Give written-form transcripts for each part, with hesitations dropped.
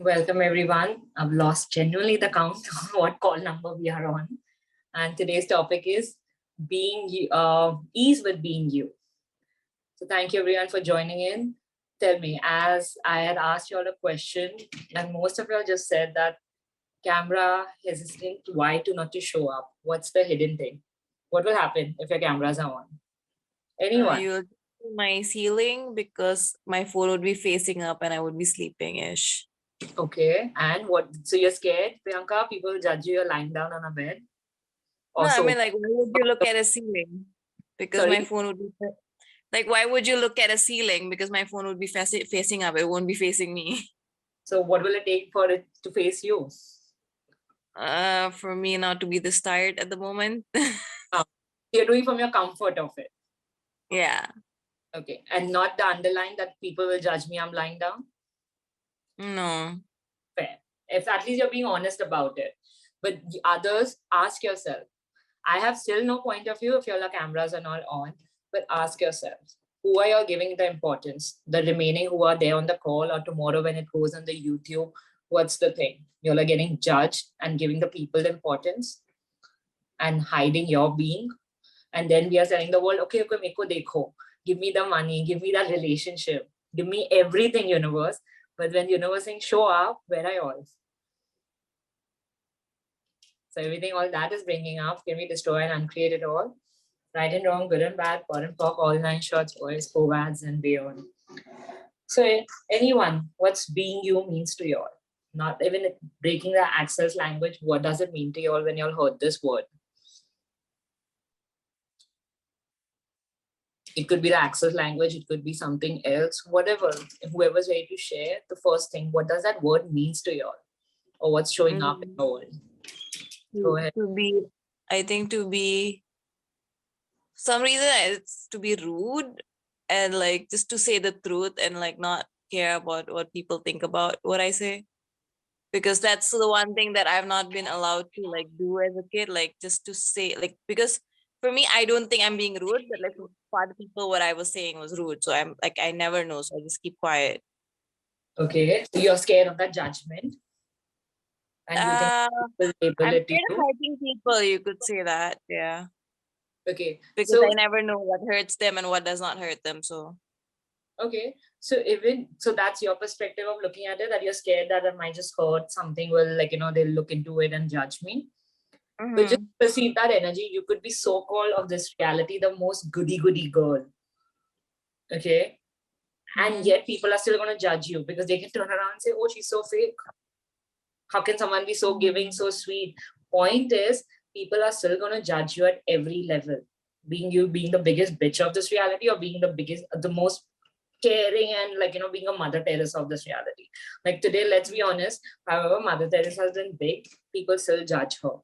Welcome everyone. I've lost genuinely the count of what call number we are on. And today's topic is being you, ease with being you. So thank you everyone for joining in. Tell me, as I had asked you all a question, and most of you all just said that camera hesitant, why to not to show up? What's the hidden thing? What will happen if your cameras are on? Anyone? You'll see my ceiling because my phone would be facing up and I would be sleeping-ish. Okay. And what? So you're scared, Priyanka? People will judge you. You're lying down on a bed. No, I Also, mean, like, why would you look at a ceiling? Because my sorry. phone would be like, why would you look at a ceiling? Because my phone would be facing up. It won't be facing me. So what will it take for it to face you? For me not to be this tired at the moment. You're doing from your comfort of it. Yeah. Okay. And not the underline that people will judge me, I'm lying down. No. Fair. If at least you're being honest about it. But the others, ask yourself. I have still no point of view if your cameras are not on, but ask yourself, who are you giving the importance? The remaining who are there on the call, or tomorrow when it goes on the YouTube, what's the thing? You're getting judged and giving the people the importance and hiding your being. And then we are telling the world, okay, okay, meko dekho. Give me the money, give me that relationship, give me everything, universe. But when universe saying show up, where are you all? So everything, all that is bringing up, can we destroy and uncreate it all? Right and wrong, good and bad, pot and pock, all nine shorts, boys, covads, and beyond. So anyone, what's being you means to you all? Not even breaking the access language, what does it mean to you all when you all heard this word? It could be the access language, it could be something else, whatever. Whoever's ready to share, the first thing, what does that word means to you all? Or what's showing up in the world? Go ahead. To be, I think to be, some reason it's to be rude and like just to say the truth and like not care about what people think about what I say. Because that's the one thing that I've not been allowed to like do as a kid, like just to say like, because for me, I don't think I'm being rude, but like for other people, what I was saying was rude. So I'm like, I never know. So I just keep quiet. Okay. So you're scared of that judgment and you think Uh, people label I'm it to scared of you. hurting people, you could say that. Yeah. Okay. Because So I never know what hurts them and what does not hurt them. So okay. So even so that's your perspective of looking at it, that you're scared that I might just hurt something, will they'll look into it and judge me. But just perceive that energy. You could be so-called of this reality, the most goody-goody girl. Okay. And yet people are still gonna judge you because they can turn around and say, oh, she's so fake. How can someone be so giving, so sweet? Point is, people are still gonna judge you at every level. Being you being the biggest bitch of this reality, or being the biggest, the most caring, and being a Mother Teresa of this reality. Like today, let's be honest, however Mother Teresa has been big, people still judge her.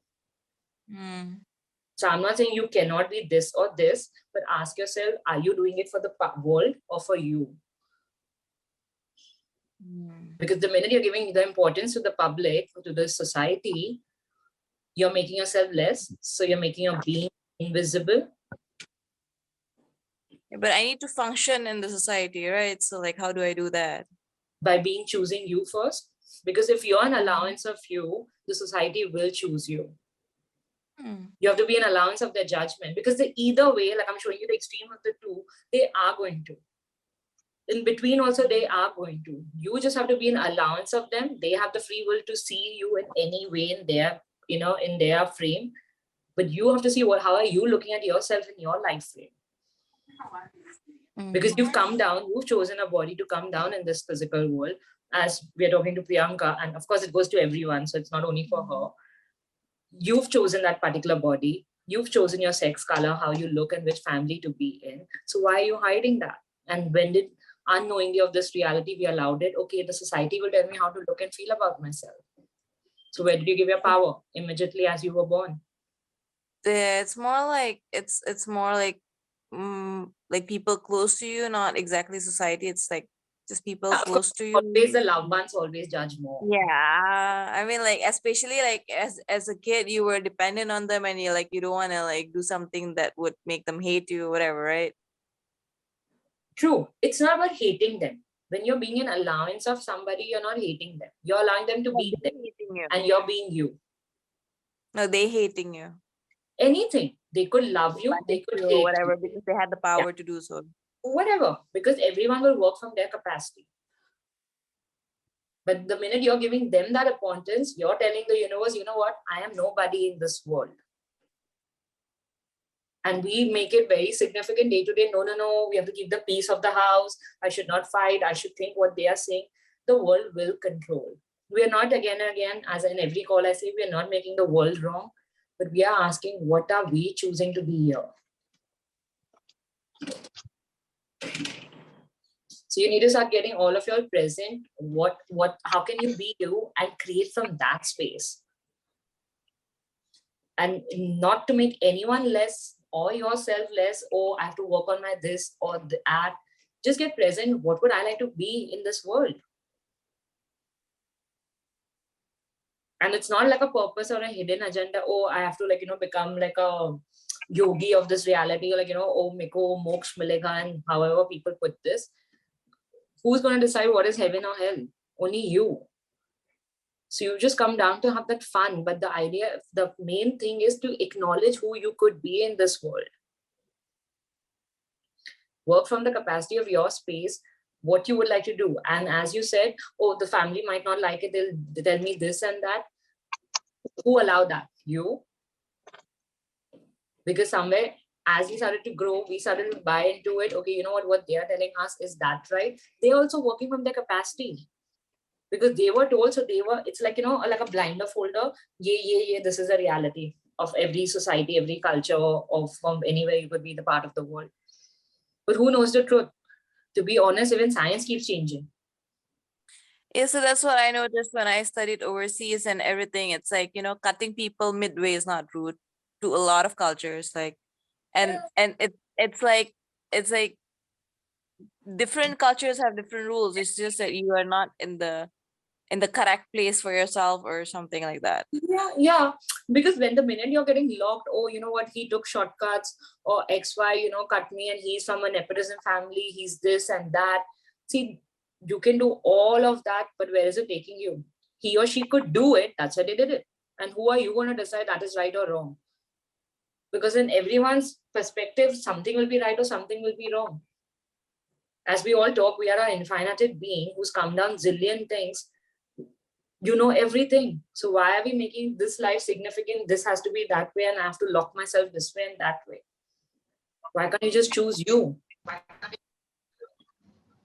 So I'm not saying you cannot be this or this, but ask yourself, are you doing it for the world or for you? Because the minute you're giving the importance to the public, to the society, you're making yourself less. So you're making your being invisible. but I need to function in the society, right? So like, how do I do that? By being choosing you first. Because if you're an allowance of you, the society will choose you. You have to be an allowance of their judgment, because they either way, like I'm showing you the extreme of the two, they are going to. In between also, they are going to. You just have to be an allowance of them. They have the free will to see you in any way in their, in their frame. But you have to see how are you looking at yourself in your life frame. Because you've come down, you've chosen a body to come down in this physical world, as we're talking to Priyanka, and of course it goes to everyone, so it's not only for her. You've chosen that particular body, you've chosen your sex color, how you look, and which family to be in. So why are you hiding that? And when did unknowingly of this reality we allowed it? Okay, the society will tell me how to look and feel about myself. So where did you give your power? Immediately as you were born. It's more like it's more like people close to you, not exactly society. It's like just people close to you. Always the loved ones always judge more. Yeah, I mean, like especially like as a kid, you were dependent on them, and you like you don't want to like do something that would make them hate you or whatever, right? True. It's not about hating them. When you're being an allowance of somebody, you're not hating them. You're allowing them to be them, hating you. and you're being you. No, they hating you. Anything. They could love you, they could hate whatever, you. because they had the power to do so. Whatever, because everyone will work from their capacity. But the minute you're giving them that importance, you're telling the universe, you know what, I am nobody in this world. And we make it very significant day to day. No, no, no, we have to keep the peace of the house. I should not fight. I should think what they are saying. The world will control. We are not, again and again, as in every call I say, we are not making the world wrong, but we are asking, what are we choosing to be here? So you need to start getting all of your present. How can you be you and create from that space? And not to make anyone less or yourself less, or I have to work on my this or that. Just get present. What would I like to be in this world? And it's not like a purpose or a hidden agenda. Oh, I have to become like a yogi of this reality, or oh, meko moksha milega, and however people put this. Who's going to decide what is heaven or hell? Only you. So you just come down to have that fun. But the main thing is to acknowledge who you could be in this world. Work from the capacity of your space, what you would like to do. And as you said, oh, the family might not like it. They'll tell me this and that. Who allowed that? You. Because somewhere, as we started to grow, we started to buy into it. Okay, you know what they are telling us, is that right? They're also working from their capacity. Because they were told, so it's like, like a blinder folder. Yeah, this is a reality of every society, every culture, or from anywhere you could be the part of the world. But who knows the truth? To be honest, even science keeps changing. Yeah, so that's what I noticed when I studied overseas and everything. It's like, cutting people midway is not rude to a lot of cultures. Like, and it's like different cultures have different rules. It's just that you are not in the correct place for yourself or something like that. Yeah. Because when the minute you're getting locked, oh, you know what, he took shortcuts, or XY, cut me, and he's from a nepotism family, he's this and that. See, you can do all of that, but where is it taking you? He or she could do it. That's why they did it. And who are you going to decide that is right or wrong? Because in everyone's perspective, something will be right or something will be wrong. As we all talk, we are an infinite being who's come down zillion things. You know everything. So why are we making this life significant? This has to be that way, and I have to lock myself this way and that way. Why can't you just choose you?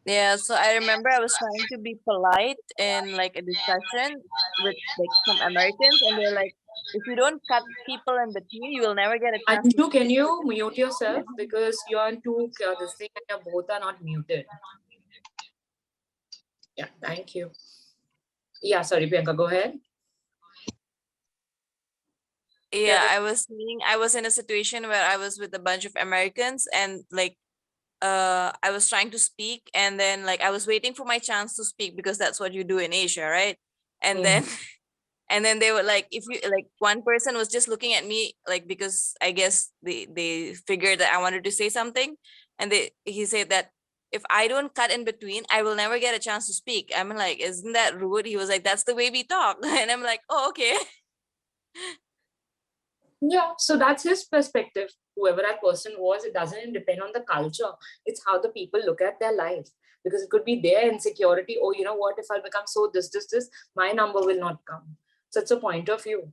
Yeah, so I remember I was trying to be polite in like a discussion with like some Americans, and they're like, if you don't cut people in between, you will never get a chance. Anju, can you mute yourself? Because you're on this thing and you both are not muted. Yeah, thank you. Yeah, sorry, Priyanka, go ahead. Yeah, I was in a situation where I was with a bunch of Americans, and like I was trying to speak, and then like I was waiting for my chance to speak, because that's what you do in Asia, right? And then and then they were like, if you like, one person was just looking at me like, because I guess they figured that I wanted to say something, and he said that if I don't cut in between, I will never get a chance to speak. I'm like, isn't that rude? He was like, that's the way we talk. And I'm like, oh, okay. Yeah, so that's his perspective. Whoever that person was, it doesn't depend on the culture. It's how the people look at their life. Because it could be their insecurity. Oh, you know what? If I become so this, my number will not come. So it's a point of view.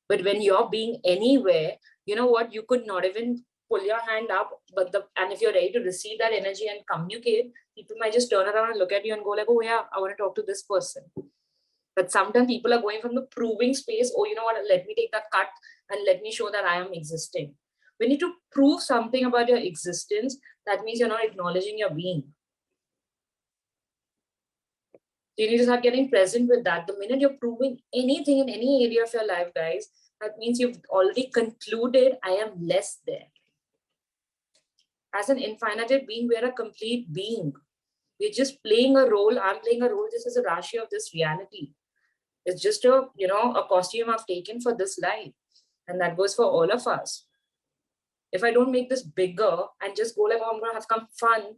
But when you're being anywhere, you know what? You could not even pull your hand up. And if you're ready to receive that energy and communicate, people might just turn around and look at you and go like, oh yeah, I want to talk to this person. But sometimes people are going from the proving space. Oh, you know what? Let me take that cut and let me show that I am existing. When you need to prove something about your existence, that means you're not acknowledging your being. You need to start getting present with that. The minute you're proving anything in any area of your life, guys, that means you've already concluded, I am less there. As an infinite being, we're a complete being. We're just playing a role. I'm playing a role just as a Rashi of this reality. It's just a costume I've taken for this life. And that goes for all of us. If I don't make this bigger and just go like, oh, I'm going to have some fun,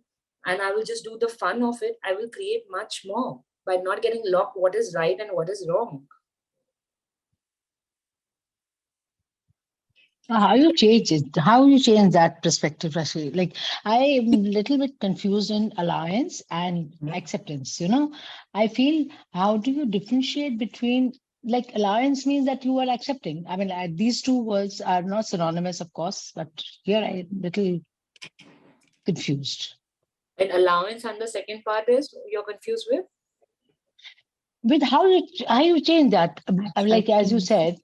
and I will just do the fun of it, I will create much more by not getting locked what is right and what is wrong. How you change it? How you change that perspective, Rashi? Like, I am a little bit confused in alliance and acceptance. I feel, how do you differentiate between, like, alliance means that you are accepting. I mean, these two words are not synonymous, of course, but here I'm little confused. And allowance, and the second part is you're confused with? With how you change that? Like, as you said,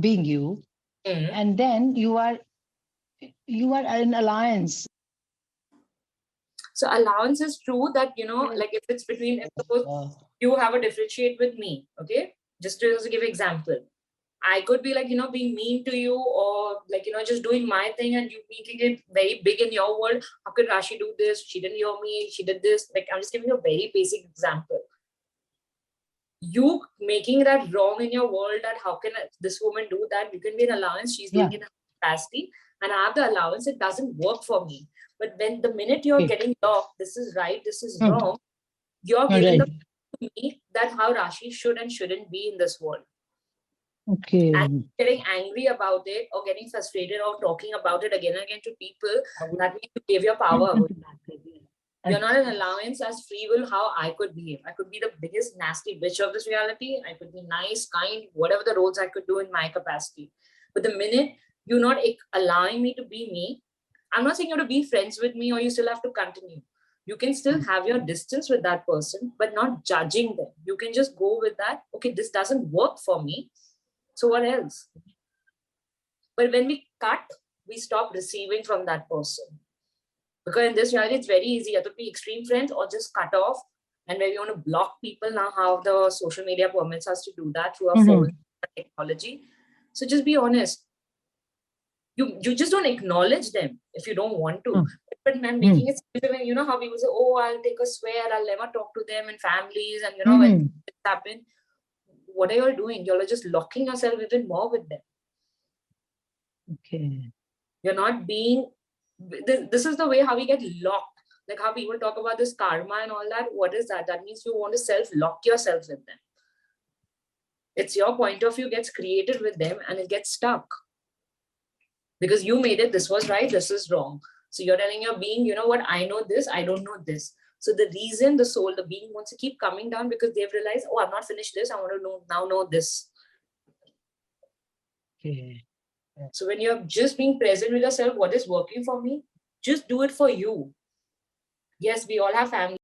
being you, and then you are in alliance. So allowance is true that, like if it's between, if suppose you have a differentiate with me, okay? Just to give example, I could be like, being mean to you, or like, just doing my thing, and you making it very big in your world. How could Rashi do this? She didn't hear me. She did this. Like, I'm just giving you a very basic example. You making that wrong in your world, that how can this woman do that? You can be an allowance. She's doing it in capacity, and I have the allowance. It doesn't work for me. But when the minute you're getting locked, this is right, this is wrong, you're giving the to me that how Rashi should and shouldn't be in this world. Okay. And getting angry about it, or getting frustrated, or talking about it again and again to people, that means you gave your power away. You're not an allowance as free will how I could behave. I could be the biggest nasty bitch of this reality. I could be nice, kind, whatever the roles I could do in my capacity. But the minute you're not allowing me to be me, I'm not saying you have to be friends with me or you still have to continue. You can still have your distance with that person, but not judging them. You can just go with that. Okay, this doesn't work for me. So what else? But when we cut, we stop receiving from that person. Because in this reality, it's very easy. Either be extreme friends or just cut off. And when we want to block people now, how the social media permits us to do that through our phone technology. So just be honest. You just don't acknowledge them if you don't want to. But I'm making it simple. You know how people say, oh, I'll take a swear, I'll never talk to them in families. And when it happens, what are you all doing? You're just locking yourself even more with them. Okay. You're not being, this is the way how we get locked. Like how people talk about this karma and all that. What is that? That means you want to self-lock yourself with them. It's your point of view gets created with them and it gets stuck. Because you made it, this was right, this is wrong. So you're telling your being, you know what, I know this, I don't know this. So the reason the soul, the being wants to keep coming down because they've realized, oh, I've not finished this, I want to now know this. Okay. So when you're just being present with yourself, what is working for me, just do it for you. Yes, we all have family.